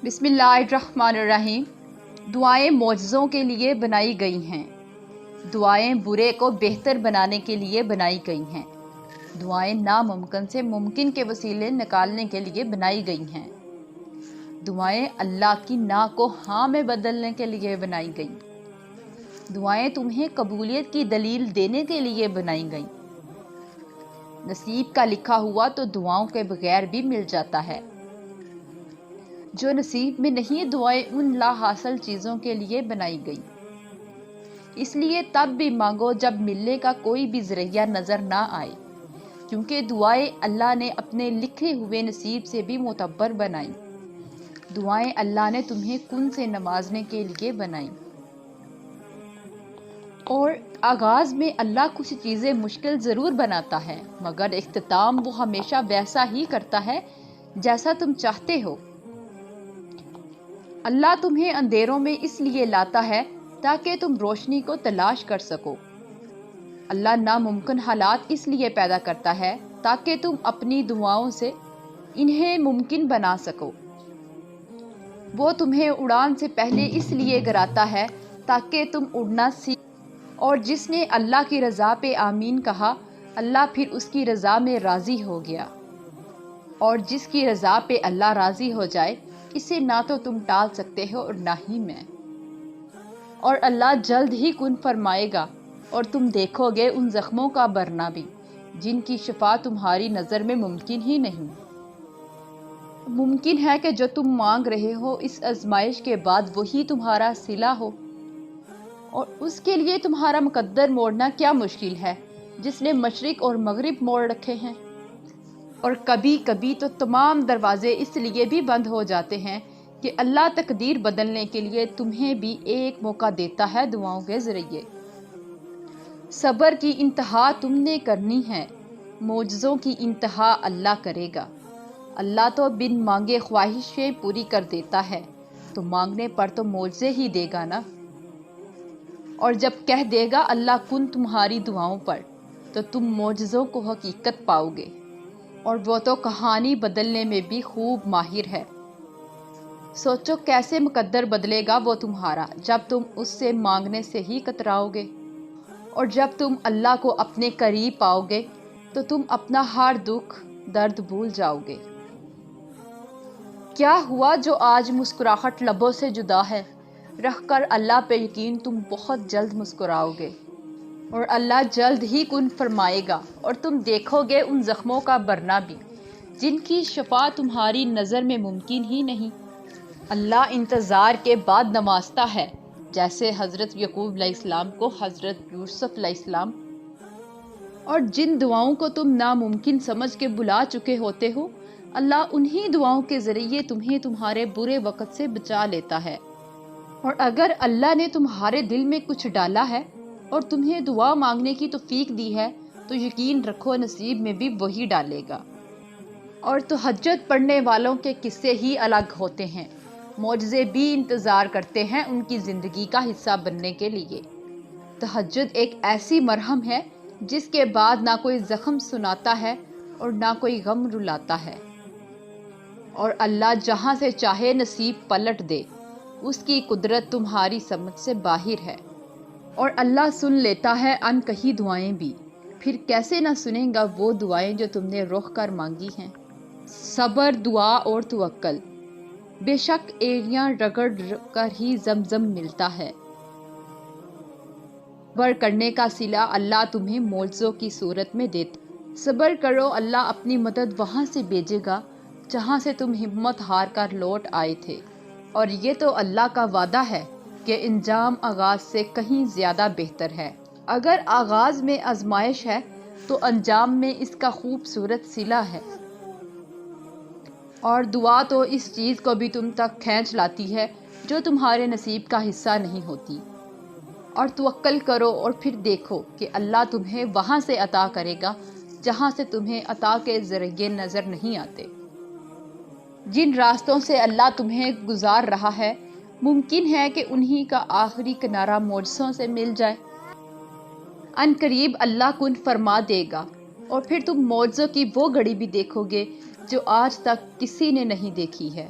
बिस्मिल्लाहिर्रहमानिर्रहीम। दुआएं मौजज़ों के लिए बनाई गई हैं। दुआएं बुरे को बेहतर बनाने के लिए बनाई गई हैं। दुआएं नामुमकिन से मुमकिन के वसीले निकालने के लिए बनाई गई हैं। दुआएं अल्लाह की ना को हाँ में बदलने के लिए बनाई गई। दुआएं तुम्हें कबूलियत की दलील देने के लिए बनाई गई। नसीब का लिखा हुआ तो दुआओं के बगैर भी मिल जाता है। जो नसीब में नहीं, दुआएं उन ला हासिल चीज़ों के लिए बनाई गई। इसलिए तब भी मांगो जब मिलने का कोई भी ज़रिया नज़र ना आए, क्योंकि दुआएं अल्लाह ने अपने लिखे हुए नसीब से भी मोतबर बनाई। दुआएं अल्लाह ने तुम्हें कुन से नवाजने के लिए बनाई। और आगाज़ में अल्लाह कुछ चीज़ें मुश्किल ज़रूर बनाता है, मगर इख्तिताम वो हमेशा वैसा ही करता है जैसा तुम चाहते हो। अल्लाह तुम्हें अंधेरों में इसलिए लाता है ताकि तुम रोशनी को तलाश कर सको। अल्लाह नामुमकिन हालात इसलिए पैदा करता है ताकि तुम अपनी दुआओं से इन्हें मुमकिन बना सको। वो तुम्हें उड़ान से पहले इसलिए गिराता है ताकि तुम उड़ना सीख। और जिसने अल्लाह की रज़ा पे आमीन कहा, अल्लाह फिर उसकी रज़ा में राज़ी हो गया। और जिसकी रज़ा पे अल्लाह राज़ी हो जाए, इसे ना तो तुम टाल सकते हो और ना ही मैं। और अल्लाह जल्द ही कुन फरमाएगा और तुम देखोगे उन ज़ख्मों का भरना भी, जिनकी शिफा तुम्हारी नज़र में मुमकिन ही नहीं। मुमकिन है कि जो तुम मांग रहे हो इस आजमाइश के बाद वही तुम्हारा सिला हो, और उसके लिए तुम्हारा मुकद्दर मोड़ना क्या मुश्किल है, जिसने मशरिक और मगरिब मोड़ रखे हैं। और कभी कभी तो तमाम दरवाजे इसलिए भी बंद हो जाते हैं कि अल्लाह तकदीर बदलने के लिए तुम्हें भी एक मौका देता है दुआओं के ज़रिए। सब्र की इंतहा तुमने करनी है, मौजज़ों की इंतहा अल्लाह करेगा। अल्लाह तो बिन मांगे ख्वाहिशें पूरी कर देता है, तो मांगने पर तो मौजज़े ही देगा ना। और जब कह देगा अल्लाह कुन तुम्हारी दुआओं पर, तो तुम मौजज़ों को हकीकत पाओगे। और वो तो कहानी बदलने में भी खूब माहिर है। सोचो कैसे मुकद्दर बदलेगा वो तुम्हारा, जब तुम उससे मांगने से ही कतराओगे। और जब तुम अल्लाह को अपने करीब पाओगे, तो तुम अपना हर दुख दर्द भूल जाओगे। क्या हुआ जो आज मुस्कुराहट लबों से जुदा है, रख कर अल्लाह पे यकीन तुम बहुत जल्द मुस्कुराओगे। और अल्लाह जल्द ही कुन फरमाएगा और तुम देखोगे उन ज़ख्मों का भरना भी, जिनकी शफा तुम्हारी नज़र में मुमकिन ही नहीं। अल्लाह इंतज़ार के बाद नवाजता है, जैसे हज़रत यकूब अलैहिस्सलाम को हज़रत यूसुफ अलैहिस्सलाम। और जिन दुआओं को तुम नामुमकिन समझ के बुला चुके होते हो, अल्लाह उन्हीं दुआओं के ज़रिए तुम्हें तुम्हारे बुरे वक़्त से बचा लेता है। और अगर अल्लाह ने तुम्हारे दिल में कुछ डाला है और तुम्हें दुआ मांगने की तौफीक दी है, तो यकीन रखो नसीब में भी वही डालेगा। और तहज्जुद पढ़ने वालों के किस्से ही अलग होते हैं। मौजज़े भी इंतज़ार करते हैं उनकी ज़िंदगी का हिस्सा बनने के लिए। तहज्जुद एक ऐसी मरहम है जिसके बाद ना कोई ज़ख्म सुनाता है और ना कोई गम रुलाता है। और अल्लाह जहाँ से चाहे नसीब पलट दे, उसकी कुदरत तुम्हारी समझ से बाहर है। और अल्लाह सुन लेता है अनकही दुआएं भी, फिर कैसे ना सुनेगा वो दुआएं जो तुमने रुख कर मांगी हैं। सब्र, दुआ और तवक्कल, बेशक एड़ियां रगड़ कर ही ज़मज़म मिलता है। सब्र करने का सिला अल्लाह तुम्हें मौजज़ों की सूरत में देता। सब्र करो, अल्लाह अपनी मदद वहाँ से भेजेगा जहाँ से तुम हिम्मत हार कर लौट आए थे। और ये तो अल्लाह का वादा है कि इंजाम आगाज़ से कहीं ज़्यादा बेहतर है। अगर आगाज़ में आजमाइश है, तो अंजाम में इसका खूबसूरत सिला है। और दुआ तो इस चीज़ को भी तुम तक खींच लाती है जो तुम्हारे नसीब का हिस्सा नहीं होती। और तवक्कल करो और फिर देखो कि अल्लाह तुम्हें वहाँ से अता करेगा जहाँ से तुम्हें अता के ज़रिए नज़र नहीं आते। जिन रास्तों से अल्लाह तुम्हें गुजार रहा है, मुमकिन है कि उन्हीं का आखिरी किनारा मौजज़ों से मिल जाए। अनकरीब अल्लाह कुन फरमा देगा और फिर तुम मौजज़ों की वो घड़ी भी देखोगे जो आज तक किसी ने नहीं देखी है।